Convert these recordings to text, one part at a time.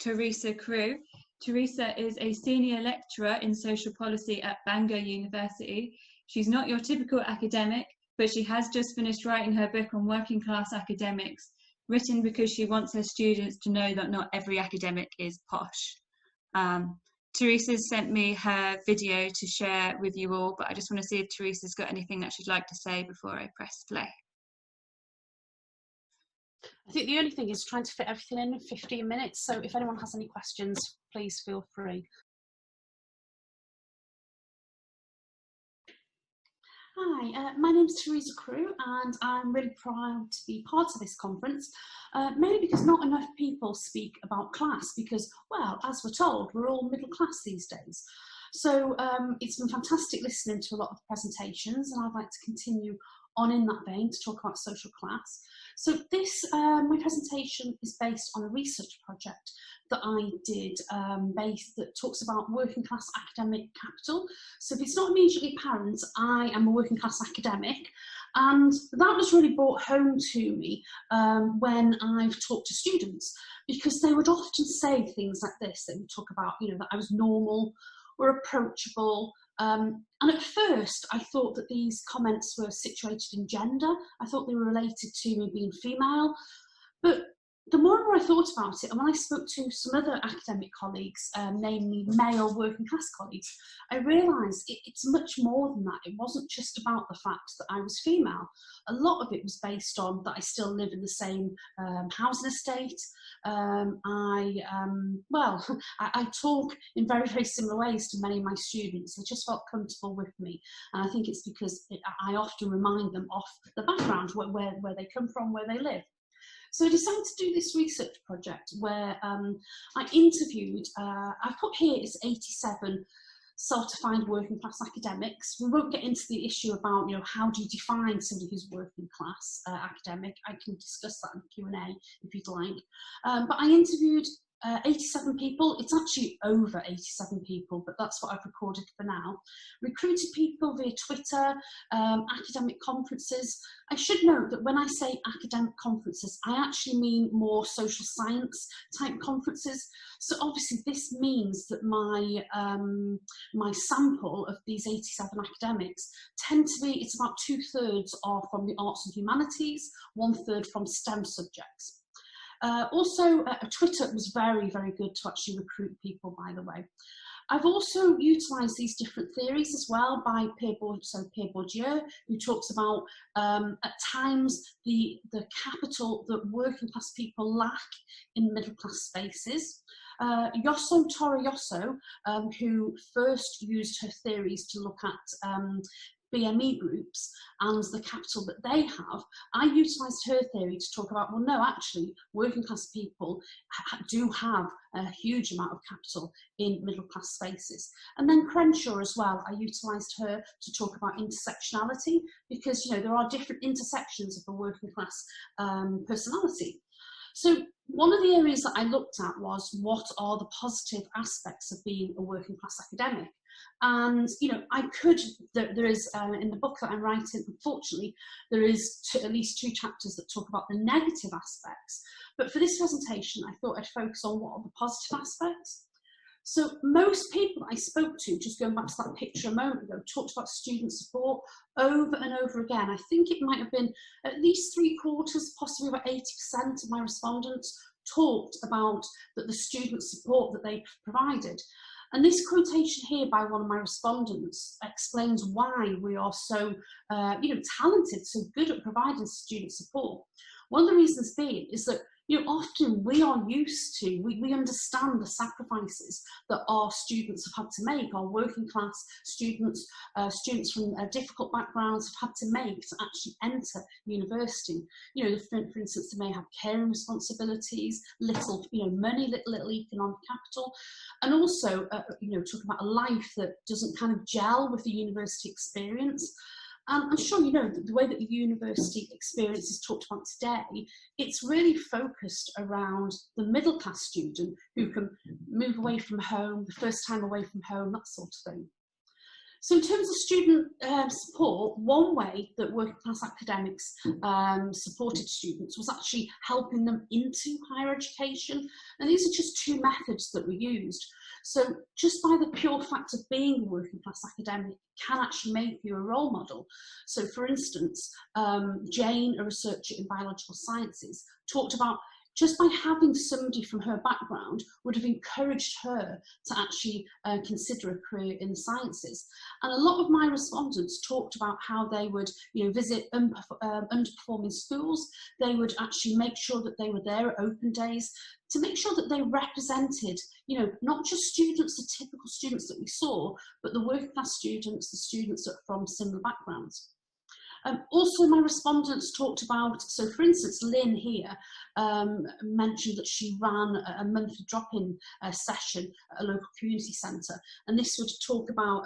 Teresa Crew. Teresa is a senior lecturer in social policy at Bangor University. She's not your typical academic, but she has just finished writing her book on working class academics, written because she wants her students to know that not every academic is posh. Teresa sent me her video to share with you all, but I just want to see if Teresa's got anything that she'd like to say before I press play. I think the only thing is trying to fit everything in 15 minutes, so if anyone has any questions, please feel free. Hi, my name's Teresa Crew, and I'm really proud to be part of this conference, mainly because not enough people speak about class because, well, as we're told, we're all middle class these days. So it's been fantastic listening to a lot of presentations, and I'd like to continue on in that vein to talk about social class. So this, my presentation is based on a research project that I did that talks about working class academic capital. So if it's not immediately apparent, I am a working class academic, and that was really brought home to me when I've talked to students, because they would often say things like this. They would talk about, you know, that I was normal or approachable. And at first, I thought that these comments were situated in gender. I thought they were related to me being female. But the more and more I thought about it, and when I spoke to some other academic colleagues, namely male working class colleagues, I realised it's much more than that. It wasn't just about the fact that I was female. A lot of it was based on that I still live in the same housing estate. I talk in very, very similar ways to many of my students. They just felt comfortable with me. And I think it's because I often remind them of the background, where they come from, where they live. So I decided to do this research project where I interviewed, I've put here it's 87 certified working class academics. We won't get into the issue about, you know, how do you define somebody who's working class academic. I can discuss that in Q&A if you'd like. But I interviewed 87 people. It's actually over 87 people, but that's what I've recorded for now. Recruited people via Twitter, academic conferences. I should note that when I say academic conferences, I actually mean more social science type conferences. So obviously this means that my my sample of these 87 academics tend to be, it's about 2/3 are from the arts and humanities, 1/3 from STEM subjects. Twitter was very, very good to actually recruit people, by the way. I've also utilised these different theories as well by Pierre Bourdieu, who talks about at times the capital that working class people lack in middle class spaces. Yosso Torreyoso, who first used her theories to look at BME groups and the capital that they have, I utilised her theory to talk about, well, no, actually, working class people do have a huge amount of capital in middle class spaces. And then Crenshaw as well, I utilised her to talk about intersectionality, because, you know, there are different intersections of the working class personality. So one of the areas that I looked at was, what are the positive aspects of being a working class academic? And, you know, there is, in the book that I'm writing, unfortunately, there is at least 2 chapters that talk about the negative aspects. But for this presentation, I thought I'd focus on what are the positive aspects. So most people I spoke to, just going back to that picture a moment ago, talked about student support over and over again. I think it might have been at least 3/4, possibly about 80% of my respondents talked about the student support that they provided. And this quotation here by one of my respondents explains why we are so talented, so good at providing student support. One of the reasons being is that, you know, often we are used to, we understand the sacrifices that our students have had to make, our working class students, students from difficult backgrounds have had to make to actually enter university. You know, for instance, they may have caring responsibilities, little, you know, money, little economic capital, and also, you know, talking about a life that doesn't kind of gel with the university experience. I'm sure you know that the way that the university experience is talked about today, it's really focused around the middle class student who can move away from home, the first time away from home, that sort of thing. So in terms of student support, one way that working class academics supported students was actually helping them into higher education. And these are just two methods that were used. So just by the pure fact of being a working class academic can actually make you a role model. So for instance, Jane, a researcher in biological sciences, talked about just by having somebody from her background would have encouraged her to actually consider a career in the sciences. And a lot of my respondents talked about how they would, visit underperforming schools. They would actually make sure that they were there at open days to make sure that they represented, not just students, the typical students that we saw, but the working class students, the students that are from similar backgrounds. Also, my respondents talked about, so for instance, Lynn here mentioned that she ran a monthly drop-in session at a local community centre, and this would talk about,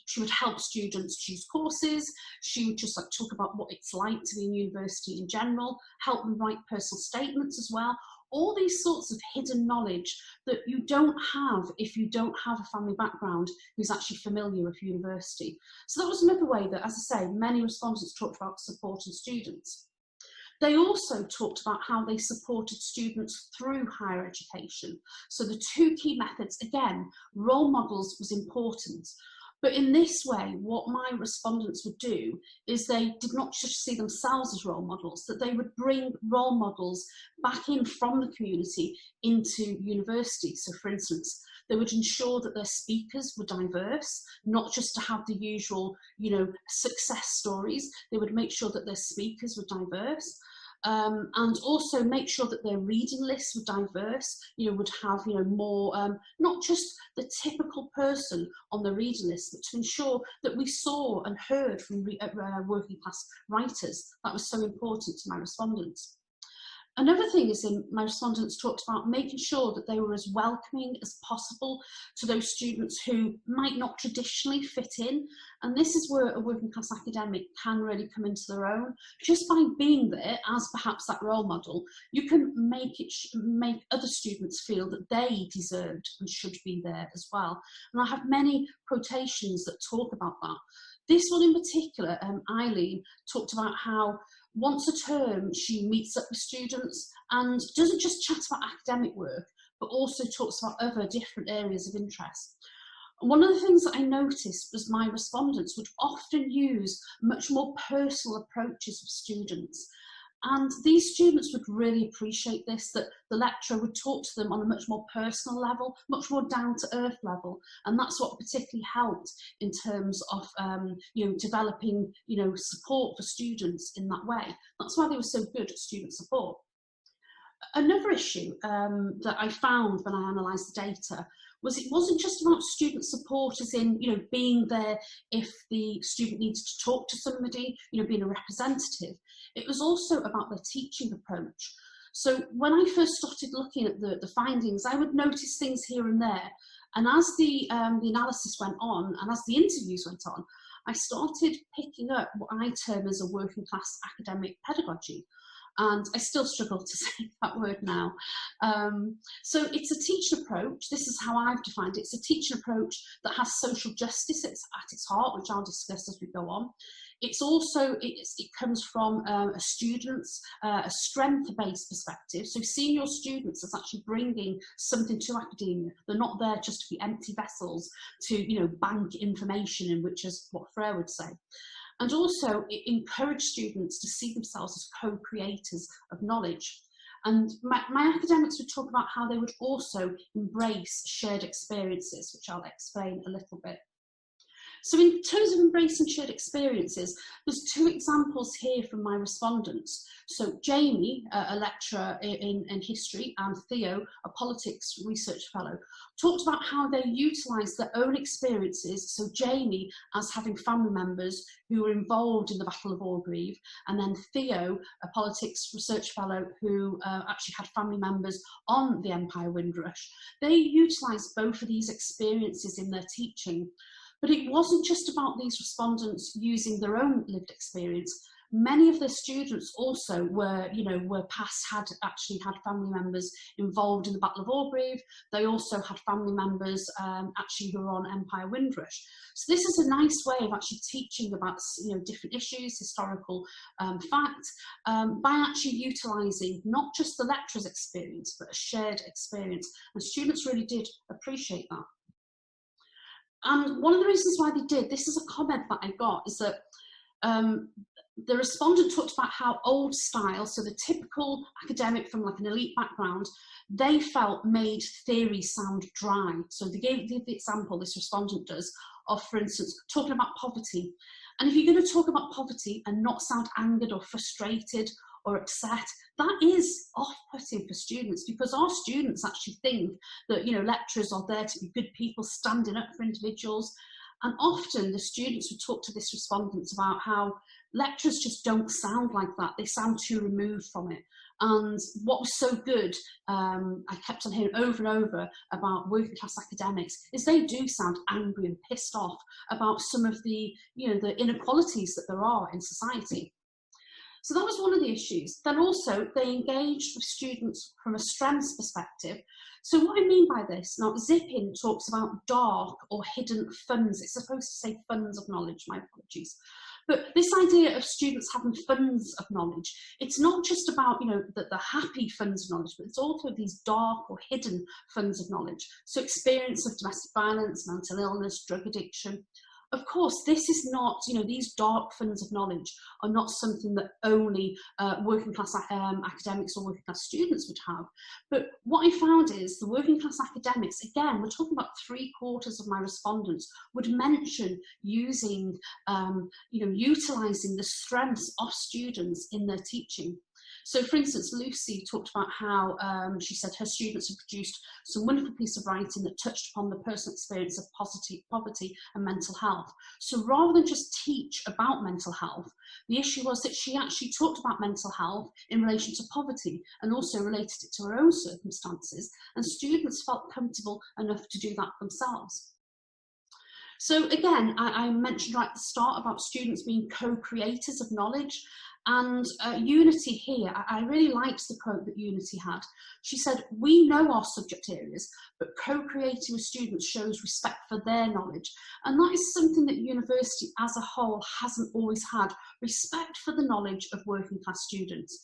she would help students choose courses, she would just talk about what it's like to be in university in general, help them write personal statements as well. All these sorts of hidden knowledge that you don't have if you don't have a family background who's actually familiar with university. So that was another way that, as I say, many respondents talked about supporting students. They also talked about how they supported students through higher education. So the two key methods, again, role models was important. But in this way, what my respondents would do is they did not just see themselves as role models, that they would bring role models back in from the community into university. So for instance, they would ensure that their speakers were diverse, not just to have the usual, success stories. They would make sure that their speakers were diverse. And also make sure that their reading lists were diverse, would have, more, not just the typical person on the reading list, but to ensure that we saw and heard from working class writers. That was so important to my respondents. Another thing is my respondents talked about making sure that they were as welcoming as possible to those students who might not traditionally fit in. And this is where a working class academic can really come into their own. Just by being there as perhaps that role model, you can make other students feel that they deserved and should be there as well. And I have many quotations that talk about that. This one in particular, Eileen, talked about how once a term she meets up with students and doesn't just chat about academic work, but also talks about other different areas of interest. And one of the things that I noticed was my respondents would often use much more personal approaches with students. And these students would really appreciate this, that the lecturer would talk to them on a much more personal level, much more down-to-earth level. And that's what particularly helped in terms of, developing, support for students in that way. That's why they were so good at student support. Another issue that I found when I analysed the data was it wasn't just about student support as in, being there if the student needed to talk to somebody, being a representative. It was also about their teaching approach. So when I first started looking at the findings, I would notice things here and there. And as the analysis went on and as the interviews went on, I started picking up what I term as a working class academic pedagogy. And I still struggle to say that word now. So it's a teaching approach. This is how I've defined it. It's a teaching approach that has social justice at its heart, which I'll discuss as we go on. It's also, it comes from a student's, a strength-based perspective. So seeing your students as actually bringing something to academia. They're not there just to be empty vessels to, bank information in, which is what Freire would say. And also it encouraged students to see themselves as co-creators of knowledge. And my academics would talk about how they would also embrace shared experiences, which I'll explain a little bit. So in terms of embracing shared experiences, there's two examples here from my respondents. So Jamie, a lecturer in history, and Theo, a politics research fellow, talked about how they utilised their own experiences. So Jamie as having family members who were involved in the Battle of Orgreave, and then Theo, a politics research fellow who actually had family members on the Empire Windrush. They utilised both of these experiences in their teaching. But it wasn't just about these respondents using their own lived experience. Many of the students also were had family members involved in the Battle of Orgreave. They also had family members actually who were on Empire Windrush. So this is a nice way of actually teaching about different issues, historical facts, by actually utilising not just the lecturer's experience, but a shared experience. And students really did appreciate that. And one of the reasons why they did, this is a comment that I got, is that the respondent talked about how old style, so the typical academic from like an elite background, they felt made theory sound dry. So they gave the example, this respondent does, of, for instance, talking about poverty. And if you're going to talk about poverty and not sound angered or frustrated or upset, that is off-putting for students, because our students actually think that, lecturers are there to be good people standing up for individuals. And often the students would talk to this respondent about how lecturers just don't sound like that. They sound too removed from it. And what was so good, I kept on hearing over and over about working class academics, is they do sound angry and pissed off about some of the, the inequalities that there are in society. So that was one of the issues. Then also they engaged with students from a strengths perspective. So what I mean by this, now Zippin talks about dark or hidden funds. It's supposed to say funds of knowledge, my apologies. But this idea of students having funds of knowledge, it's not just about, the happy funds of knowledge, but it's also these dark or hidden funds of knowledge. So experience of domestic violence, mental illness, drug addiction. Of course, this is not, these dark funds of knowledge are not something that only working class academics or working class students would have. But what I found is the working class academics, again, we're talking about 3/4 of my respondents would mention using, utilising the strengths of students in their teaching. So, for instance, Lucy talked about how she said her students have produced some wonderful piece of writing that touched upon the personal experience of poverty and mental health. So rather than just teach about mental health, the issue was that she actually talked about mental health in relation to poverty and also related it to her own circumstances, and students felt comfortable enough to do that themselves. So again, I mentioned right at the start about students being co-creators of knowledge. And Unity here, I really liked the quote that Unity had. She said, "We know our subject areas, but co-creating with students shows respect for their knowledge." And that is something that university as a whole hasn't always had, respect for the knowledge of working class students.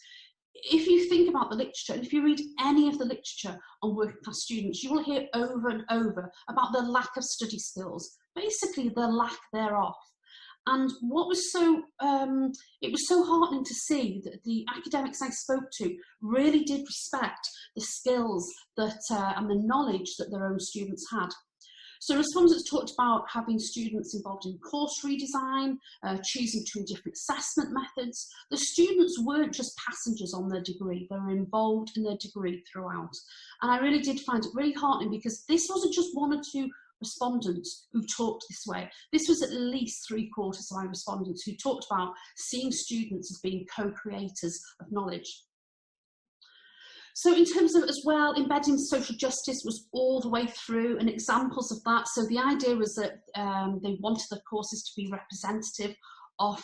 If you think about the literature, and if you read any of the literature on working class students, you will hear over and over about the lack of study skills, basically the lack thereof. And what was it was so heartening to see that the academics I spoke to really did respect the skills that and the knowledge that their own students had. So respondents talked about having students involved in course redesign, choosing between different assessment methods. The students weren't just passengers on their degree, they were involved in their degree throughout. And I really did find it really heartening, because this wasn't just 1 or 2 respondents who talked this way. This was at least 3/4 of my respondents who talked about seeing students as being co-creators of knowledge. So in terms of, as well, embedding social justice was all the way through, and examples of that. So the idea was that they wanted the courses to be representative of,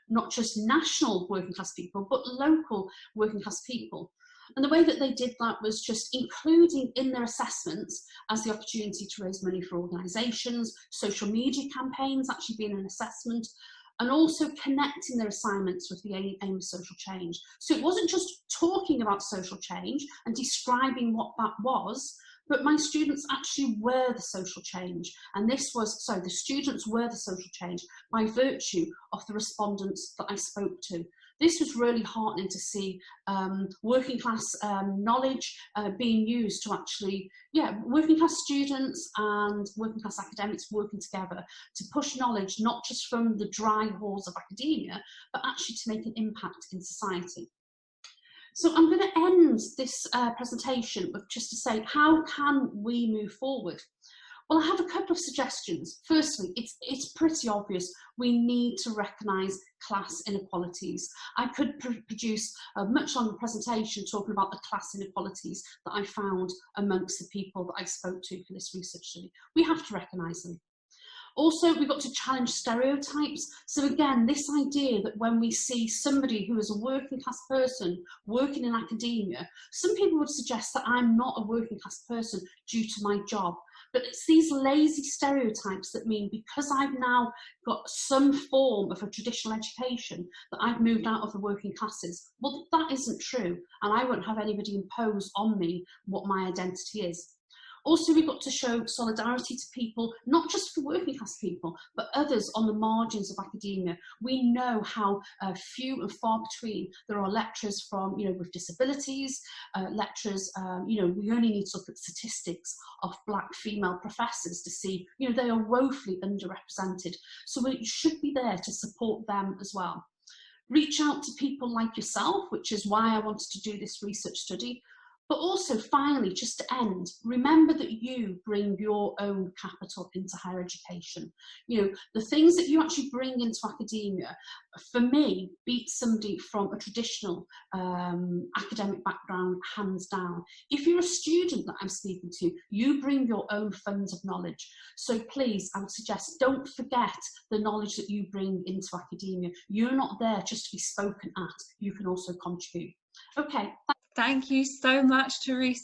not just national working class people, but local working class people. And the way that they did that was just including in their assessments as the opportunity to raise money for organisations, social media campaigns actually being an assessment, and also connecting their assignments with the aim of social change. So it wasn't just talking about social change and describing what that was, but my students actually were the social change. And the students were the social change by virtue of the respondents that I spoke to. This was really heartening to see working class knowledge being used to actually, working class students and working class academics working together to push knowledge, not just from the dry halls of academia, but actually to make an impact in society. So I'm going to end this presentation with just to say, how can we move forward? Well, I have a couple of suggestions. Firstly, it's pretty obvious we need to recognise class inequalities. I could produce a much longer presentation talking about the class inequalities that I found amongst the people that I spoke to for this research study. We have to recognise them. Also, we've got to challenge stereotypes. So again, this idea that when we see somebody who is a working class person working in academia, some people would suggest that I'm not a working class person due to my job. But it's these lazy stereotypes that mean because I've now got some form of a traditional education that I've moved out of the working classes. Well, that isn't true, and I won't have anybody impose on me what my identity is. Also, we've got to show solidarity to people, not just for working class people, but others on the margins of academia. We know how few and far between there are lecturers from, with disabilities, lecturers, we only need to look at statistics of black female professors to see, they are woefully underrepresented. So we should be there to support them as well. Reach out to people like yourself, which is why I wanted to do this research study. But also, finally, just to end, remember that you bring your own capital into higher education. The things that you actually bring into academia, for me, beat somebody from a traditional academic background, hands down. If you're a student that I'm speaking to, you bring your own funds of knowledge. So please, I would suggest, don't forget the knowledge that you bring into academia. You're not there just to be spoken at. You can also contribute. Okay. Thank you so much, Teresa.